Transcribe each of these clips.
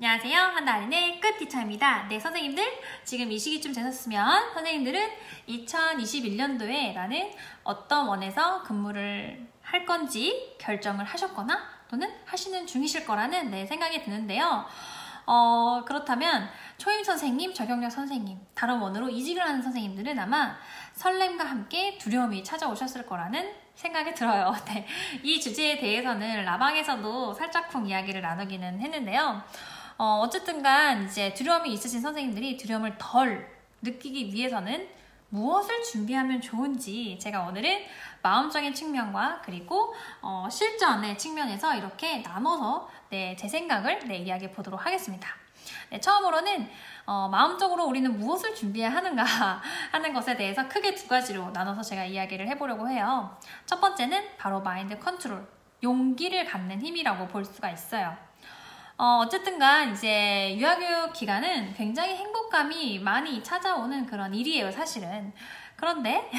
안녕하세요. 한나린의 끝티처입니다. 네, 선생님들 지금 이 시기쯤 되셨으면 선생님들은 2021년도에 나는 어떤 원에서 근무를 할 건지 결정을 하셨거나 또는 하시는 중이실 거라는 생각이 드는데요. 그렇다면 초임 선생님, 적용력 선생님, 다른 원으로 이직을 하는 선생님들은 아마 설렘과 함께 두려움이 찾아오셨을 거라는 생각이 들어요. 네, 이 주제에 대해서는 라방에서도 살짝쿵 이야기를 나누기는 했는데요. 어쨌든간 이제 두려움이 있으신 선생님들이 두려움을 덜 느끼기 위해서는 무엇을 준비하면 좋은지 제가 오늘은 마음적인 측면과 그리고 실전의 측면에서 이렇게 나눠서 제 생각을 이야기해 보도록 하겠습니다. 처음으로는 마음적으로 우리는 무엇을 준비해야 하는가 하는 것에 대해서 크게 두 가지로 나눠서 제가 이야기를 해보려고 해요. 첫 번째는 바로 마인드 컨트롤, 용기를 갖는 힘이라고 볼 수가 있어요. 어쨌든간 이제 유아교육 기간은 굉장히 행복감이 많이 찾아오는 그런 일이에요, 사실은. 그런데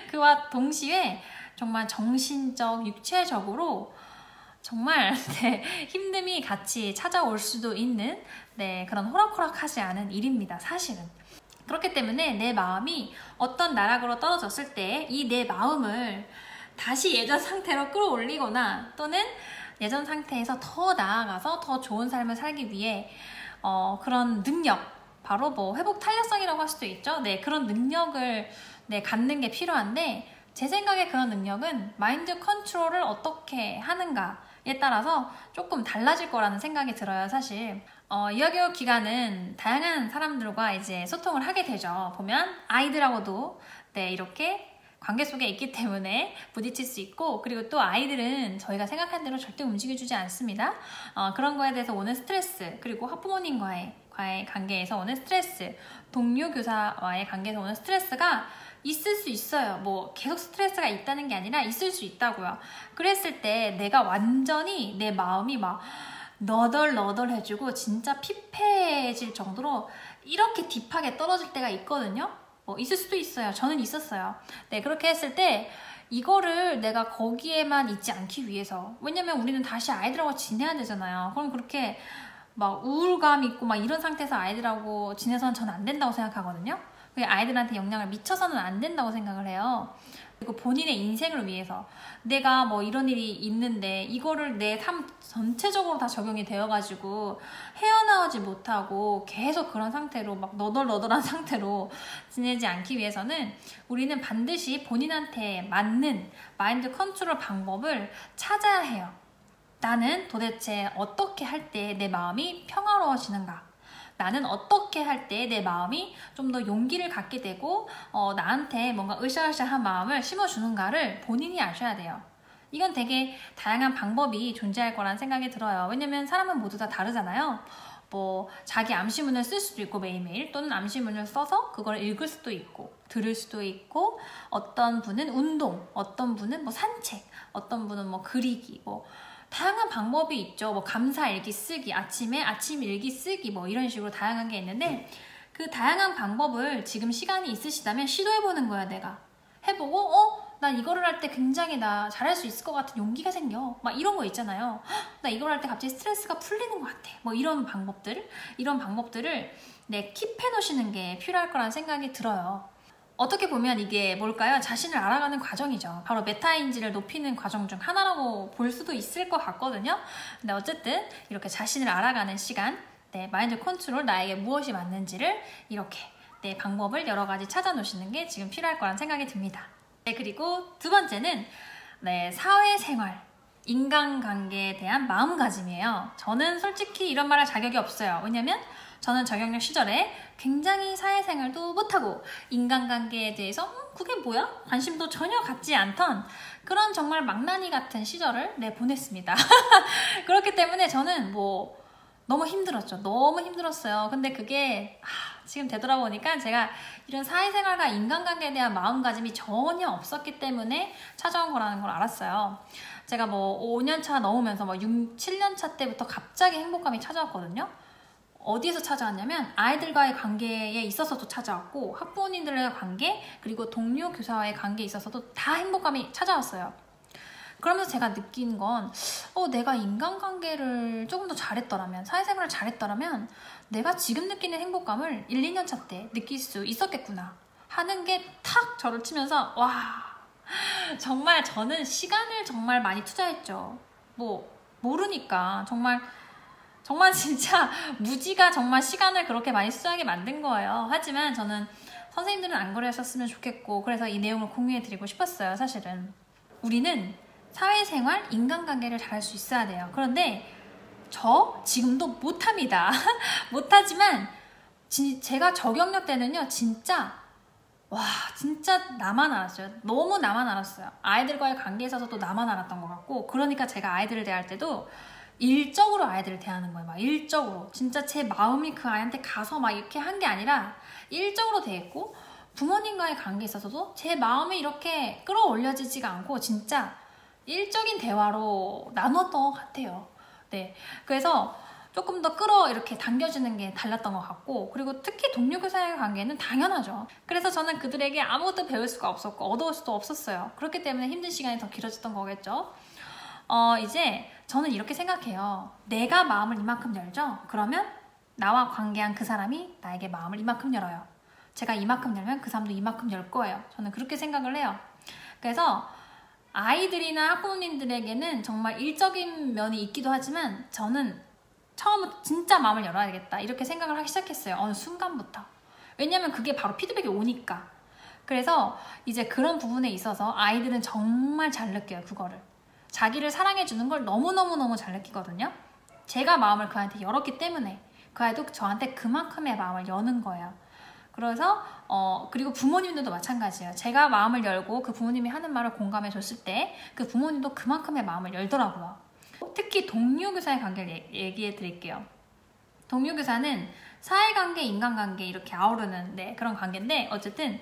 그와 동시에 정말 정신적, 육체적으로 정말 힘듦이 같이 찾아올 수도 있는 그런 호락호락하지 않은 일입니다, 사실은. 그렇기 때문에 내 마음이 어떤 나락으로 떨어졌을 때 이 내 마음을 다시 예전 상태로 끌어올리거나 또는 예전 상태에서 더 나아가서 더 좋은 삶을 살기 위해 그런 능력, 바로 뭐 회복 탄력성이라고 할 수도 있죠. 그런 능력을 갖는 게 필요한데 제 생각에 그런 능력은 마인드 컨트롤을 어떻게 하는가에 따라서 조금 달라질 거라는 생각이 들어요, 사실. 유아교육 기간은 다양한 사람들과 이제 소통을 하게 되죠. 보면 아이들하고도 이렇게 관계 속에 있기 때문에 부딪힐 수 있고, 그리고 또 아이들은 저희가 생각한 대로 절대 움직여주지 않습니다. 그런 거에 대해서 오는 스트레스, 그리고 학부모님과의 관계에서 오는 스트레스, 동료 교사와의 관계에서 오는 스트레스가 있을 수 있어요. 뭐 계속 스트레스가 있다는 게 아니라 있을 수 있다고요. 그랬을 때 내가 완전히 내 마음이 막 너덜너덜해지고 진짜 피폐해질 정도로 이렇게 딥하게 떨어질 때가 있거든요. 있을 수도 있어요. 저는 있었어요. 그렇게 했을 때 이거를 내가 거기에만 있지 않기 위해서, 왜냐면 우리는 다시 아이들하고 지내야 되잖아요. 그럼 그렇게 막 우울감 있고 막 이런 상태에서 아이들하고 지내서는 저는 안 된다고 생각하거든요. 그게 아이들한테 영향을 미쳐서는 안 된다고 생각을 해요. 그리고 본인의 인생을 위해서 내가 뭐 이런 일이 있는데 이거를 내 삶 전체적으로 다 적용이 되어가지고 헤어나오지 못하고 계속 그런 상태로 막 너덜너덜한 상태로 지내지 않기 위해서는 우리는 반드시 본인한테 맞는 마인드 컨트롤 방법을 찾아야 해요. 나는 도대체 어떻게 할 때 내 마음이 평화로워지는가? 나는 어떻게 할 때 내 마음이 좀 더 용기를 갖게 되고 나한테 뭔가 으쌰으쌰한 마음을 심어주는가를 본인이 아셔야 돼요. 이건 되게 다양한 방법이 존재할 거란 생각이 들어요. 왜냐면 사람은 모두 다 다르잖아요. 뭐 자기 암시문을 쓸 수도 있고 매일매일, 또는 암시문을 써서 그걸 읽을 수도 있고 들을 수도 있고, 어떤 분은 운동, 어떤 분은 뭐 산책, 어떤 분은 뭐 그리기, 뭐 다양한 방법이 있죠. 뭐 감사 일기 쓰기, 아침에 아침 일기 쓰기, 뭐 이런 식으로 다양한 게 있는데 그 다양한 방법을 지금 시간이 있으시다면 시도해보는 거야. 내가 해보고 난 이거를 할 때 굉장히 나 잘할 수 있을 것 같은 용기가 생겨, 막 이런 거 있잖아요. 나 이걸 할 때 갑자기 스트레스가 풀리는 것 같아, 뭐 이런 방법들을 킵해 놓으시는 게 필요할 거라는 생각이 들어요. 어떻게 보면 이게 뭘까요? 자신을 알아가는 과정이죠. 바로 메타인지를 높이는 과정 중 하나라고 볼 수도 있을 것 같거든요. 근데 어쨌든 이렇게 자신을 알아가는 시간, 마인드 컨트롤, 나에게 무엇이 맞는지를 이렇게 방법을 여러 가지 찾아 놓으시는 게 지금 필요할 거란 생각이 듭니다. 그리고 두 번째는 사회생활, 인간관계에 대한 마음가짐이에요. 저는 솔직히 이런 말 할 자격이 없어요. 왜냐면 저는 적용력 시절에 굉장히 사회생활도 못하고 인간관계에 대해서 그게 뭐야? 관심도 전혀 갖지 않던 그런 정말 망나니 같은 시절을 보냈습니다. 그렇기 때문에 저는 뭐 너무 힘들었죠. 너무 힘들었어요. 근데 그게 지금 되돌아보니까 제가 이런 사회생활과 인간관계에 대한 마음가짐이 전혀 없었기 때문에 찾아온 거라는 걸 알았어요. 제가 뭐 5년차 넘으면서 뭐 6, 7년차 때부터 갑자기 행복감이 찾아왔거든요. 어디에서 찾아왔냐면 아이들과의 관계에 있어서도 찾아왔고, 학부모님들과의 관계, 그리고 동료 교사와의 관계에 있어서도 다 행복감이 찾아왔어요. 그러면서 제가 느낀 건 내가 인간관계를 조금 더 잘했더라면, 사회생활을 잘했더라면 내가 지금 느끼는 행복감을 1, 2년 차 때 느낄 수 있었겠구나 하는 게 탁 저를 치면서 와, 정말 저는 시간을 정말 많이 투자했죠. 모르니까 정말 진짜 무지가 정말 시간을 그렇게 많이 투자하게 만든 거예요. 하지만 저는 선생님들은 안 그러셨으면 좋겠고, 그래서 이 내용을 공유해드리고 싶었어요. 사실은 우리는 사회생활, 인간관계를 잘할 수 있어야 돼요. 그런데 저 지금도 못합니다. 못하지만 제가 저경력 때는요, 진짜 나만 알았어요. 너무 나만 알았어요. 아이들과의 관계에 있어서도 나만 알았던 것 같고, 그러니까 제가 아이들을 대할 때도 일적으로 아이들을 대하는 거예요. 막 일적으로. 진짜 제 마음이 그 아이한테 가서 막 이렇게 한 게 아니라 일적으로 대했고, 부모님과의 관계에 있어서도 제 마음이 이렇게 끌어올려지지가 않고 진짜 일적인 대화로 나눴던 것 같아요. 네. 그래서 조금 더 이렇게 당겨지는 게 달랐던 것 같고, 그리고 특히 동료 교사의 관계는 당연하죠. 그래서 저는 그들에게 아무것도 배울 수가 없었고 얻어올 수도 없었어요. 그렇기 때문에 힘든 시간이 더 길어졌던 거겠죠. 이제 저는 이렇게 생각해요. 내가 마음을 이만큼 열죠? 그러면 나와 관계한 그 사람이 나에게 마음을 이만큼 열어요. 제가 이만큼 열면 그 사람도 이만큼 열 거예요. 저는 그렇게 생각을 해요. 그래서 아이들이나 학부모님들에게는 정말 일적인 면이 있기도 하지만 저는 처음부터 진짜 마음을 열어야겠다 이렇게 생각을 하기 시작했어요. 어느 순간부터. 왜냐면 그게 바로 피드백이 오니까. 그래서 이제 그런 부분에 있어서 아이들은 정말 잘 느껴요. 그거를. 자기를 사랑해주는 걸 너무너무너무 잘 느끼거든요. 제가 마음을 그 아이한테 열었기 때문에 그 아이도 저한테 그만큼의 마음을 여는 거예요. 그래서 그리고 부모님들도 마찬가지예요. 제가 마음을 열고 그 부모님이 하는 말을 공감해 줬을 때 그 부모님도 그만큼의 마음을 열더라고요. 특히 동료교사의 관계를 얘기해 드릴게요. 동료교사는 사회관계, 인간관계 이렇게 아우르는 그런 관계인데, 어쨌든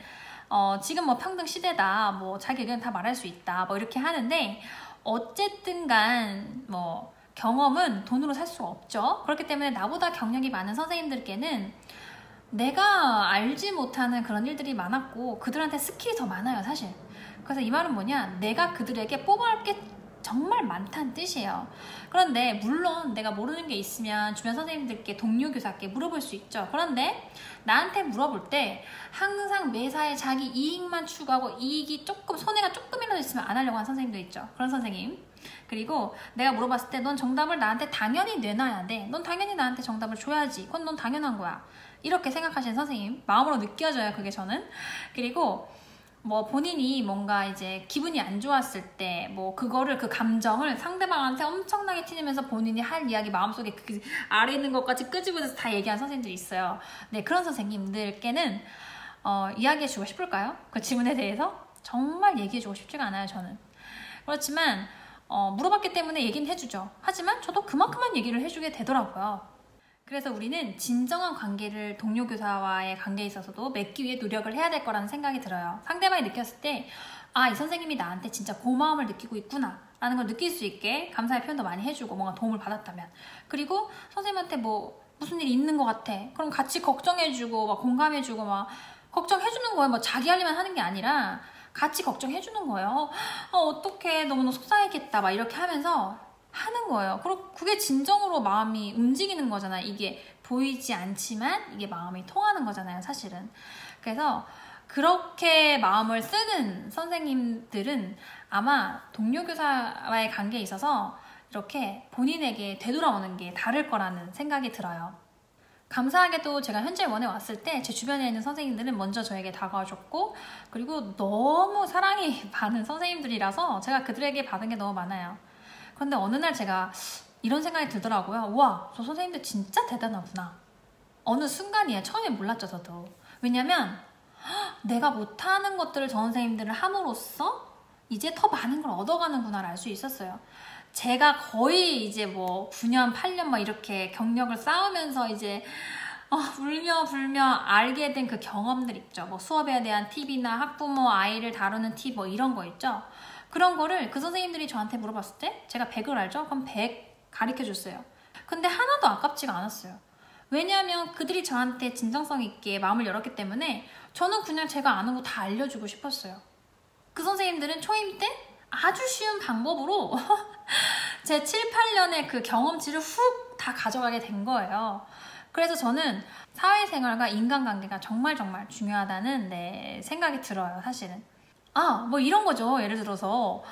지금 뭐 평등 시대다, 뭐 자기 의견 다 말할 수 있다, 뭐 이렇게 하는데, 어쨌든 간 뭐 경험은 돈으로 살 수가 없죠. 그렇기 때문에 나보다 경력이 많은 선생님들께는 내가 알지 못하는 그런 일들이 많았고 그들한테 스킬이 더 많아요, 사실. 그래서 이 말은 뭐냐, 내가 그들에게 뽑아올 게 정말 많다는 뜻이에요. 그런데 물론 내가 모르는 게 있으면 주변 선생님들께, 동료 교사께 물어볼 수 있죠. 그런데 나한테 물어볼 때 항상 매사에 자기 이익만 추구하고 이익이 손해가 조금이라도 있으면 안 하려고 하는 선생님도 있죠. 그런 선생님. 그리고 내가 물어봤을 때 넌 정답을 나한테 당연히 내놔야 돼. 넌 당연히 나한테 정답을 줘야지. 그건 넌 당연한 거야. 이렇게 생각하시는 선생님. 마음으로 느껴져요, 그게 저는. 그리고 뭐 본인이 뭔가 이제 기분이 안 좋았을 때 뭐 그거를, 그 감정을 상대방한테 엄청나게 티내면서 본인이 할 이야기 마음속에 그 아래 있는 것까지 끄집어내서 다 얘기하는 선생님들이 있어요. 네, 그런 선생님들께는 이야기해주고 싶을까요? 그 질문에 대해서? 정말 얘기해주고 싶지가 않아요, 저는. 그렇지만 물어봤기 때문에 얘기는 해주죠. 하지만 저도 그만큼만 얘기를 해주게 되더라고요. 그래서 우리는 진정한 관계를 동료 교사와의 관계에 있어서도 맺기 위해 노력을 해야 될 거라는 생각이 들어요. 상대방이 느꼈을 때 이 선생님이 나한테 진짜 고마움을 느끼고 있구나 라는 걸 느낄 수 있게 감사의 표현도 많이 해주고, 뭔가 도움을 받았다면. 그리고 선생님한테 뭐 무슨 일이 있는 것 같아, 그럼 같이 걱정해주고 막 공감해주고 막 걱정해주는 거예요. 뭐 자기 할 일만 하는 게 아니라 같이 걱정해주는 거예요. 어떡해, 너무너무 속상했겠다 막 이렇게 하면서 하는 거예요. 그리고 그게 진정으로 마음이 움직이는 거잖아요. 이게 보이지 않지만 이게 마음이 통하는 거잖아요, 사실은. 그래서 그렇게 마음을 쓰는 선생님들은 아마 동료 교사와의 관계에 있어서 이렇게 본인에게 되돌아오는 게 다를 거라는 생각이 들어요. 감사하게도 제가 현재원에 왔을 때 제 주변에 있는 선생님들은 먼저 저에게 다가와줬고, 그리고 너무 사랑이 많은 선생님들이라서 제가 그들에게 받은 게 너무 많아요. 그런데 어느 날 제가 이런 생각이 들더라고요. 우와, 저 선생님들 진짜 대단하구나. 어느 순간이에요. 처음에 몰랐죠, 저도. 왜냐면 내가 못하는 것들을 저 선생님들을 함으로써 이제 더 많은 걸 얻어가는구나를 알 수 있었어요. 제가 거의 이제 뭐 9년, 8년 막 이렇게 경력을 쌓으면서 이제 울며 불며 알게 된 그 경험들 있죠. 뭐 수업에 대한 팁이나 학부모 아이를 다루는 팁 뭐 이런 거 있죠. 그런 거를 그 선생님들이 저한테 물어봤을 때 제가 100을 알죠? 그럼 100 가르쳐줬어요. 근데 하나도 아깝지가 않았어요. 왜냐하면 그들이 저한테 진정성 있게 마음을 열었기 때문에 저는 그냥 제가 아는 거 다 알려주고 싶었어요. 그 선생님들은 초임 때 아주 쉬운 방법으로 제 7, 8년의 그 경험치를 훅 다 가져가게 된 거예요. 그래서 저는 사회생활과 인간관계가 정말 중요하다는 생각이 들어요, 사실은. 뭐 이런 거죠. 예를 들어서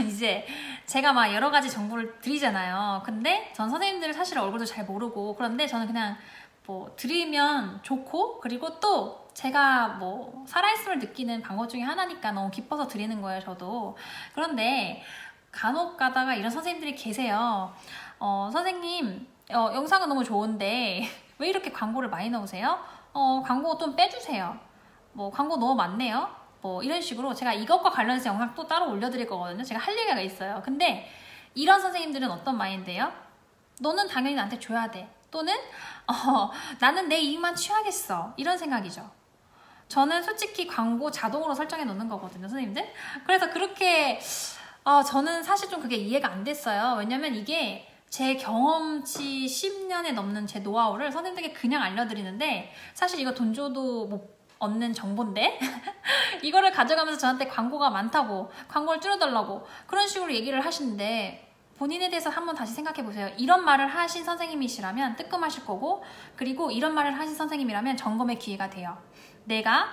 이제 제가 막 여러 가지 정보를 드리잖아요. 근데 전 선생님들 사실 얼굴도 잘 모르고, 그런데 저는 그냥 뭐 드리면 좋고, 그리고 또 제가 뭐 살아있음을 느끼는 방법 중에 하나니까 너무 기뻐서 드리는 거예요, 저도. 그런데 간혹 가다가 이런 선생님들이 계세요. 선생님, 영상은 너무 좋은데 왜 이렇게 광고를 많이 넣으세요? 광고 좀 빼주세요. 뭐 광고 너무 많네요. 뭐 이런 식으로 제가 이것과 관련해서 영상 또 따로 올려드릴 거거든요. 제가 할 얘기가 있어요. 근데 이런 선생님들은 어떤 마인드예요? 너는 당연히 나한테 줘야 돼. 또는 나는 내 이익만 취하겠어. 이런 생각이죠. 저는 솔직히 광고 자동으로 설정해 놓는 거거든요, 선생님들. 그래서 그렇게 저는 사실 좀 그게 이해가 안 됐어요. 왜냐면 이게 제 경험치 10년에 넘는 제 노하우를 선생님들에게 그냥 알려드리는데, 사실 이거 돈 줘도 못 얻는 정보인데 이거를 가져가면서 저한테 광고가 많다고, 광고를 줄여달라고 그런 식으로 얘기를 하시는데, 본인에 대해서 한번 다시 생각해 보세요. 이런 말을 하신 선생님이시라면 뜨끔하실 거고, 그리고 이런 말을 하신 선생님이라면 점검의 기회가 돼요. 내가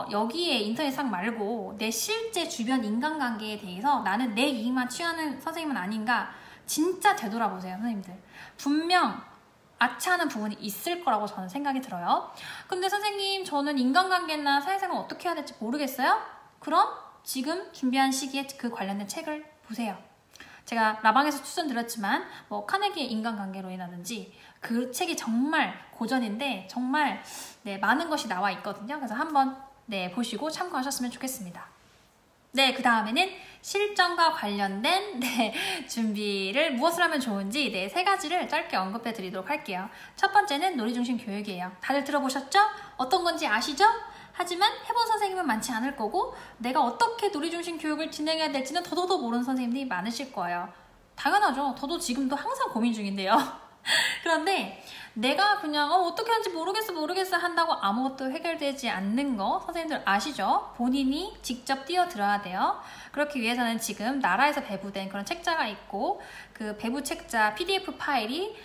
여기에 인터넷상 말고 내 실제 주변 인간관계에 대해서 나는 내 이익만 취하는 선생님은 아닌가, 진짜 되돌아보세요, 선생님들. 분명 아차하는 부분이 있을 거라고 저는 생각이 들어요. 근데 선생님, 저는 인간관계나 사회생활 어떻게 해야 될지 모르겠어요? 그럼 지금 준비한 시기에 그 관련된 책을 보세요. 제가 라방에서 추천드렸지만 뭐 카네기의 인간관계론이라든지 그 책이 정말 고전인데 정말 많은 것이 나와 있거든요. 그래서 한번 보시고 참고하셨으면 좋겠습니다. 그 다음에는 실전과 관련된 준비를 무엇을 하면 좋은지 3가지를 짧게 언급해 드리도록 할게요. 첫 번째는 놀이중심 교육이에요. 다들 들어보셨죠? 어떤 건지 아시죠? 하지만 해본 선생님은 많지 않을 거고, 내가 어떻게 놀이중심 교육을 진행해야 될지는 더더더 모르는 선생님들이 많으실 거예요. 당연하죠. 저도 지금도 항상 고민 중인데요. 그런데 내가 그냥 어떻게 하는지 모르겠어 한다고 아무것도 해결되지 않는 거 선생님들 아시죠? 본인이 직접 뛰어들어야 돼요. 그렇기 위해서는 지금 나라에서 배부된 그런 책자가 있고, 그 배부 책자 PDF 파일이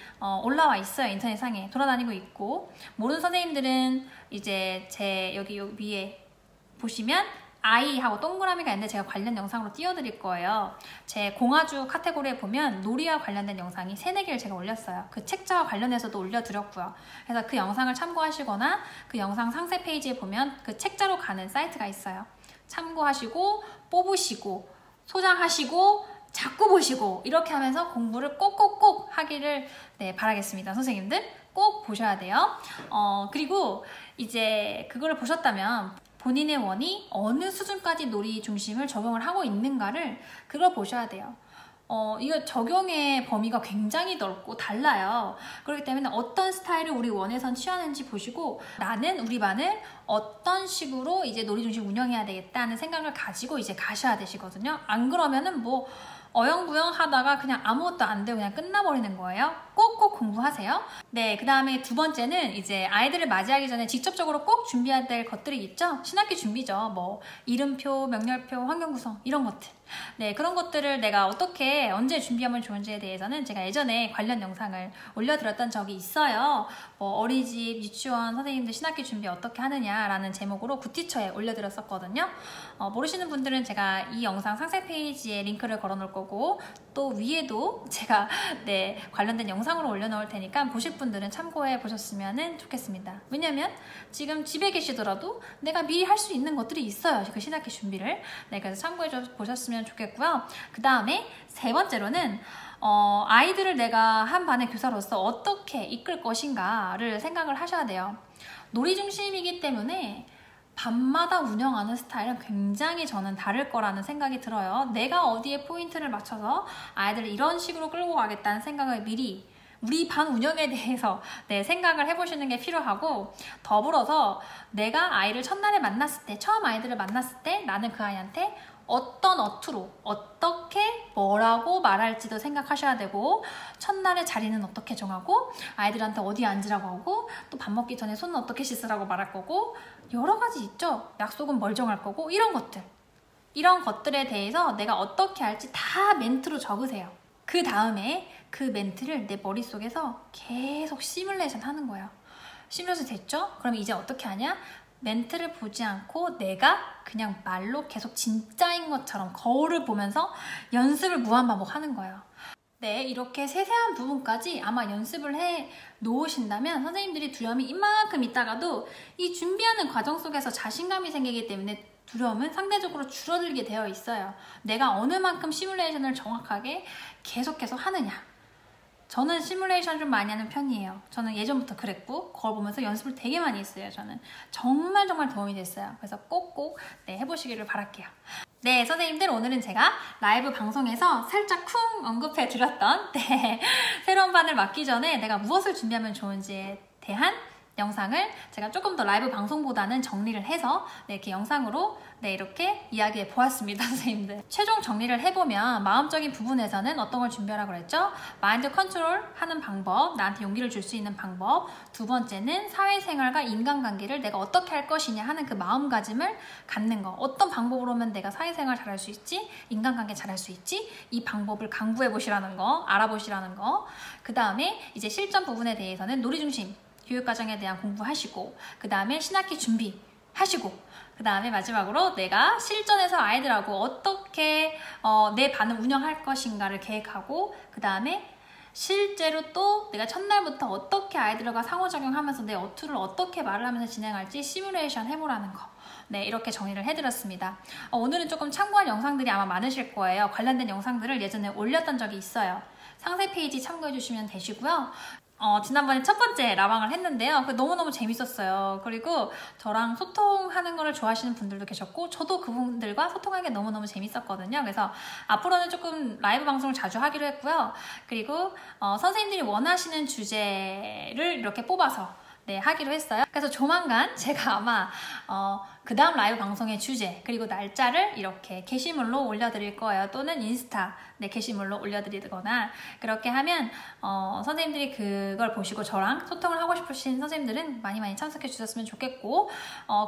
올라와 있어요. 인터넷상에 돌아다니고 있고, 모르는 선생님들은 이제 제 여기 위에 보시면 아이하고 동그라미가 있는데 제가 관련 영상으로 띄워드릴 거예요. 제 공아주 카테고리에 보면 놀이와 관련된 영상이 3-4개를 제가 올렸어요. 그 책자와 관련해서도 올려드렸고요. 그래서 그 영상을 참고하시거나 그 영상 상세 페이지에 보면 그 책자로 가는 사이트가 있어요. 참고하시고 뽑으시고 소장하시고 자꾸 보시고 이렇게 하면서 공부를 꼭꼭꼭 하기를 바라겠습니다. 선생님들 꼭 보셔야 돼요. 그리고 이제 그거를 보셨다면 본인의 원이 어느 수준까지 놀이 중심을 적용을 하고 있는가를 그걸 보셔야 돼요. 이거 적용의 범위가 굉장히 넓고 달라요. 그렇기 때문에 어떤 스타일을 우리 원에선 취하는지 보시고, 나는 우리 반을 어떤 식으로 이제 놀이 중심 운영해야 되겠다는 생각을 가지고 이제 가셔야 되시거든요. 안 그러면은 뭐 어영부영 하다가 그냥 아무것도 안 되고 그냥 끝나버리는 거예요. 꼭꼭 공부하세요. 그 다음에 2번째는 이제 아이들을 맞이하기 전에 직접적으로 꼭 준비해야 될 것들이 있죠. 신학기 준비죠. 뭐 이름표, 명렬표, 환경구성 이런 것들. 그런 것들을 내가 어떻게 언제 준비하면 좋은지에 대해서는 제가 예전에 관련 영상을 올려드렸던 적이 있어요. 뭐 어린이집, 유치원 선생님들 신학기 준비 어떻게 하느냐라는 제목으로 굿티처에 올려드렸었거든요. 모르시는 분들은 제가 이 영상 상세 페이지에 링크를 걸어 놓을 거고, 또 위에도 제가 관련된 영상으로 올려놓을 테니까 보실 분들은 참고해 보셨으면 좋겠습니다. 왜냐면 지금 집에 계시더라도 내가 미리 할 수 있는 것들이 있어요. 그 신학기 준비를. 그래서 참고해 보셨으면 좋겠고요. 그 다음에 3번째로는 아이들을 내가 한 반의 교사로서 어떻게 이끌 것인가를 생각을 하셔야 돼요. 놀이 중심이기 때문에 밤마다 운영하는 스타일은 굉장히 저는 다를 거라는 생각이 들어요. 내가 어디에 포인트를 맞춰서 아이들을 이런 식으로 끌고 가겠다는 생각을 미리 우리 반 운영에 대해서 생각을 해보시는 게 필요하고, 더불어서 내가 아이를 첫날에 만났을 때, 처음 아이들을 만났을 때 나는 그 아이한테 어떤 어투로 어떻게 뭐라고 말할지도 생각하셔야 되고, 첫날에 자리는 어떻게 정하고, 아이들한테 어디 앉으라고 하고, 또 밥 먹기 전에 손은 어떻게 씻으라고 말할 거고, 여러 가지 있죠. 약속은 뭘 정할 거고, 이런 것들 이런 것들에 대해서 내가 어떻게 할지 다 멘트로 적으세요. 그 다음에 그 멘트를 내 머릿속에서 계속 시뮬레이션 하는 거예요. 시뮬레이션 됐죠? 그럼 이제 어떻게 하냐? 멘트를 보지 않고 내가 그냥 말로 계속 진짜인 것처럼 거울을 보면서 연습을 무한반복하는 거예요. 네, 이렇게 세세한 부분까지 아마 연습을 해 놓으신다면 선생님들이 두려움이 이만큼 있다가도 이 준비하는 과정 속에서 자신감이 생기기 때문에 두려움은 상대적으로 줄어들게 되어 있어요. 내가 어느 만큼 시뮬레이션을 정확하게 계속해서 하느냐. 저는 시뮬레이션 좀 많이 하는 편이에요. 저는 예전부터 그랬고 거울 보면서 연습을 되게 많이 했어요. 저는 정말 도움이 됐어요. 그래서 꼭꼭 해보시기를 바랄게요. 네, 선생님들, 오늘은 제가 라이브 방송에서 살짝 쿵 언급해 드렸던 새로운 반을 맞기 전에 내가 무엇을 준비하면 좋은지에 대한 영상을 제가 조금 더 라이브 방송보다는 정리를 해서 이렇게 영상으로 이렇게 이야기해 보았습니다. 선생님들, 최종 정리를 해보면 마음적인 부분에서는 어떤 걸 준비하라고 그랬죠? 마인드 컨트롤 하는 방법, 나한테 용기를 줄 수 있는 방법. 두 번째는 사회생활과 인간관계를 내가 어떻게 할 것이냐 하는 그 마음가짐을 갖는 거. 어떤 방법으로 하면 내가 사회생활 잘할 수 있지? 인간관계 잘할 수 있지? 이 방법을 강구해 보시라는 거, 알아보시라는 거. 그 다음에 이제 실전 부분에 대해서는 놀이중심 교육과정에 대한 공부하시고, 그 다음에 신학기 준비하시고, 그 다음에 마지막으로 내가 실전에서 아이들하고 어떻게 내 반을 운영할 것인가를 계획하고, 그 다음에 실제로 또 내가 첫날부터 어떻게 아이들과 상호작용하면서 내 어투를 어떻게 말을 하면서 진행할지 시뮬레이션 해보라는 거. 네, 이렇게 정리를 해드렸습니다. 오늘은 조금 참고할 영상들이 아마 많으실 거예요. 관련된 영상들을 예전에 올렸던 적이 있어요. 상세 페이지 참고해 주시면 되시고요. 지난번에 첫 번째 라방을 했는데요. 너무너무 재밌었어요. 그리고 저랑 소통하는 거를 좋아하시는 분들도 계셨고, 저도 그분들과 소통하는 게 너무너무 재밌었거든요. 그래서 앞으로는 조금 라이브 방송을 자주 하기로 했고요. 그리고 선생님들이 원하시는 주제를 이렇게 뽑아서 하기로 했어요. 그래서 조만간 제가 아마 그 다음 라이브 방송의 주제 그리고 날짜를 이렇게 게시물로 올려드릴 거예요. 또는 인스타 게시물로 올려드리거나, 그렇게 하면 선생님들이 그걸 보시고 저랑 소통을 하고 싶으신 선생님들은 많이 참석해 주셨으면 좋겠고,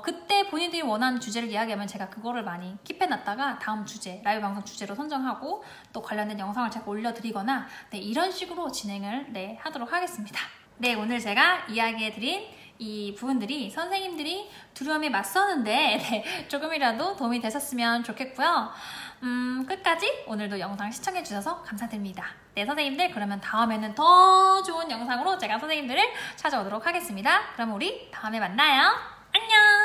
그때 본인들이 원하는 주제를 이야기하면 제가 그거를 많이 킵해놨다가 다음 주제, 라이브 방송 주제로 선정하고 또 관련된 영상을 제가 올려드리거나 이런 식으로 진행을 하도록 하겠습니다. 네, 오늘 제가 이야기해드린 이 부분들이 선생님들이 두려움에 맞서는데 조금이라도 도움이 되셨으면 좋겠고요. 끝까지 오늘도 영상 시청해주셔서 감사드립니다. 네, 선생님들, 그러면 다음에는 더 좋은 영상으로 제가 선생님들을 찾아오도록 하겠습니다. 그럼 우리 다음에 만나요. 안녕!